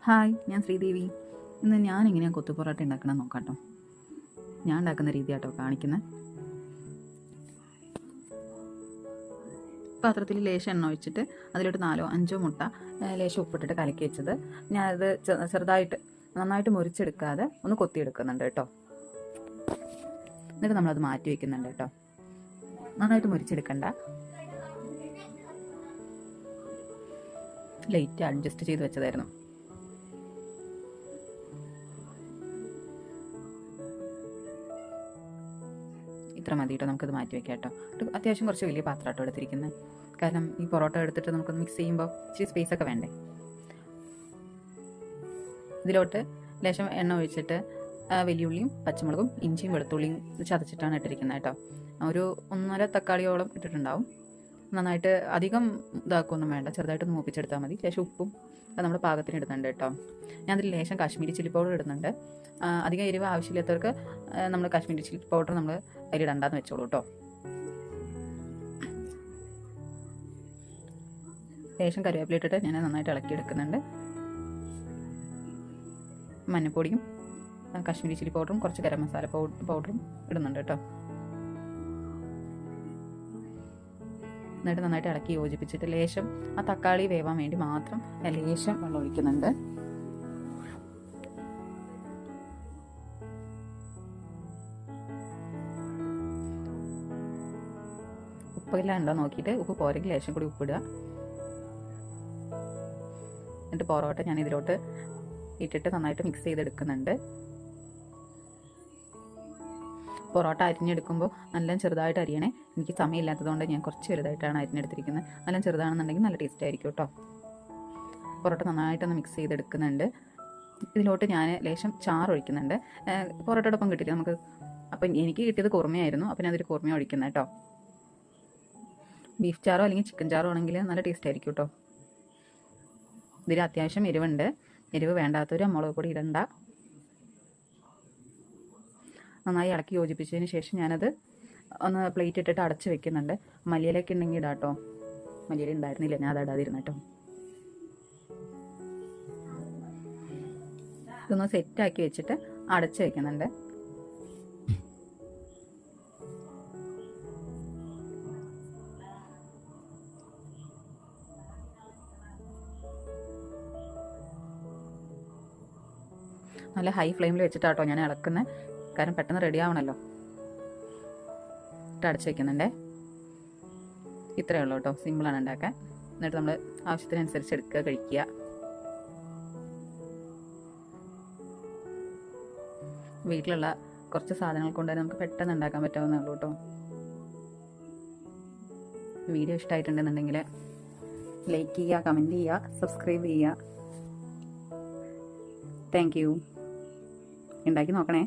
Hi, ഞാൻ ശ്രീദേവി. ഇന്ന് ഞാനെങ്ങനെയാണ് കൊത്തു പൊറോട്ട ഉണ്ടാക്കണം നോക്കാം കേട്ടോ. ഞാൻ ഉണ്ടാക്കുന്ന രീതി കേട്ടോ കാണിക്കുന്നത്. പാത്രത്തിൽ ലേശം എണ്ണ ഒഴിച്ചിട്ട് അതിലോട്ട് 4-5 മുട്ട ലേശം ഉപ്പിട്ടിട്ട് കലക്കി വെച്ചത് ഞാനത് ചെറുതായിട്ട് നന്നായിട്ട് മുറിച്ചെടുക്കാതെ ഒന്ന് കൊത്തിയെടുക്കുന്നുണ്ട് കേട്ടോ. എന്നിട്ട് നമ്മളത് മാറ്റി വയ്ക്കുന്നുണ്ട് കേട്ടോ. നന്നായിട്ട് മുറിച്ചെടുക്കണ്ട, ലൈറ്റ് അഡ്ജസ്റ്റ് ചെയ്ത് വെച്ചതായിരുന്നു. ഇത്ര മതി കേട്ടോ, നമുക്കത് മാറ്റി വെക്കാം കേട്ടോ. അത്യാവശ്യം കുറച്ച് വലിയ പാത്രം കേട്ടോ എടുത്തിരിക്കുന്നത്. കാരണം ഈ പൊറോട്ട എടുത്തിട്ട് നമുക്കൊന്ന് മിക്സ് ചെയ്യുമ്പോൾ ഇച്ചിരി സ്പേസ് ഒക്കെ വേണ്ടേ. ഇതിലോട്ട് ലേശം എണ്ണ ഒഴിച്ചിട്ട് വലിയുള്ളിയും പച്ചമുളകും ഇഞ്ചിയും വെളുത്തുള്ളിയും ചതച്ചിട്ടാണ് ഇട്ടിരിക്കുന്നത് കേട്ടോ. ഒരു 1.5 തക്കാളിയോളം ഇട്ടിട്ടുണ്ടാവും. നന്നായിട്ട് അധികം ഇതാക്കൊന്നും വേണ്ട, ചെറുതായിട്ട് മൂപ്പിച്ചെടുത്താൽ മതി. ലേശം ഉപ്പും അത് നമ്മൾ പാകത്തിന് ഇടുന്നുണ്ട് കേട്ടോ. ഞാൻ അതിൽ ലേശം കാശ്മീരി ചില്ലി പൗഡർ ഇടുന്നുണ്ട്. അധികം എരിവ് ആവശ്യമില്ലാത്തവർക്ക് നമ്മൾ കാശ്മീരി ചില്ലി പൗഡർ നമ്മൾ അതിലിടണ്ടെന്ന് വെച്ചോളൂ കേട്ടോ. ലേശം കറിവേപ്പില ഇട്ടിട്ട് ഞാൻ നന്നായിട്ട് ഇളക്കിയെടുക്കുന്നുണ്ട്. മഞ്ഞൾപ്പൊടിയും കാശ്മീരി ചില്ലി പൗഡറും കുറച്ച് ഗരം മസാല പൗഡറും ഇടുന്നുണ്ട് കേട്ടോ. എന്നിട്ട് നന്നായിട്ട് ഇളക്കി യോജിപ്പിച്ചിട്ട് ലേശം ആ തക്കാളി വേവാൻ വേണ്ടി മാത്രം ലേശം വെള്ളം ഒഴിക്കുന്നുണ്ട്. ഉപ്പെല്ലാം ഉണ്ടോ നോക്കിയിട്ട് ഉപ്പ് പോരെങ്കിൽ ലേശം കൂടി ഉപ്പിടുക. എന്നിട്ട് പൊറോട്ട ഞാൻ ഇതിലോട്ട് ഇട്ടിട്ട് നന്നായിട്ട് മിക്സ് ചെയ്തെടുക്കുന്നുണ്ട്. പൊറോട്ട അരിഞ്ഞെടുക്കുമ്പോൾ നല്ല ചെറുതായിട്ട് അരിയണേ. എനിക്ക് സമയമില്ലാത്തതുകൊണ്ട് ഞാൻ കുറച്ച് വലുതായിട്ടാണ് അരിഞ്ഞെടുത്തിരിക്കുന്നത്. നല്ല ചെറുതാണെന്നുണ്ടെങ്കിൽ നല്ല ടേസ്റ്റ് ആയിരിക്കും കേട്ടോ. പൊറോട്ട നന്നായിട്ടൊന്ന് മിക്സ് ചെയ്തെടുക്കുന്നുണ്ട്. ഇതിലോട്ട് ഞാൻ ലേശം ചാറ് ഒഴിക്കുന്നുണ്ട്. പൊറോട്ടയോടൊപ്പം കിട്ടിയിട്ട് നമുക്ക്, അപ്പം എനിക്ക് കിട്ടിയത് കുറുമയായിരുന്നു. അപ്പം ഞാനതൊരു കുറുമ ഒഴിക്കുന്നത് കേട്ടോ. ബീഫ് ചാറോ അല്ലെങ്കിൽ ചിക്കൻ ചാറോ ആണെങ്കിൽ നല്ല ടേസ്റ്റ് ആയിരിക്കും കേട്ടോ. ഇതിൽ അത്യാവശ്യം എരിവുണ്ട്. എരിവ് വേണ്ടാത്തവർ മുളക് പൊടി ഇടണ്ട. നന്നായി ഇളക്കി യോജിപ്പിച്ചതിന് ശേഷം ഞാനത് ഒന്ന് പ്ലേറ്റ് ഇട്ടിട്ട് അടച്ച് വെക്കുന്നുണ്ട്. മല്ലിയിലൊക്കെ ഉണ്ടെങ്കിൽ ഇടാം കേട്ടോ. മല്ലിയില ഉണ്ടായിരുന്നില്ല, ഞാൻ അത് ഇടാതിരുന്നു കേട്ടോ. ഇതൊന്ന് സെറ്റാക്കി വെച്ചിട്ട് അടച്ച് വെക്കുന്നുണ്ട്. നല്ല ഹൈ ഫ്ലെയിമിൽ വെച്ചിട്ടാട്ടോ ഞാൻ ഇളക്കുന്നത്. കാരണം പെട്ടെന്ന് റെഡി ആവണമല്ലോ. ഇട്ട് അടച്ച് വയ്ക്കുന്നുണ്ടേ. ഇത്രയേ ഉള്ളൂ കേട്ടോ, സിമ്പിളാണ് ഉണ്ടാക്കാൻ. എന്നിട്ട് നമ്മൾ ആവശ്യത്തിനനുസരിച്ച് എടുക്കുക, കഴിക്കുക. വീട്ടിലുള്ള കുറച്ച് സാധനങ്ങൾ കൊണ്ട് തന്നെ നമുക്ക് പെട്ടെന്ന് ഉണ്ടാക്കാൻ പറ്റാവുന്നേ ഉള്ളൂ കേട്ടോ. വീഡിയോ ഇഷ്ടമായിട്ടുണ്ടെന്നുണ്ടെങ്കിൽ ലൈക്ക് ചെയ്യുക, കമൻറ്റ് ചെയ്യുക, സബ്സ്ക്രൈബ് ചെയ്യുക. Thank you. ഉണ്ടാക്കി നോക്കണേ.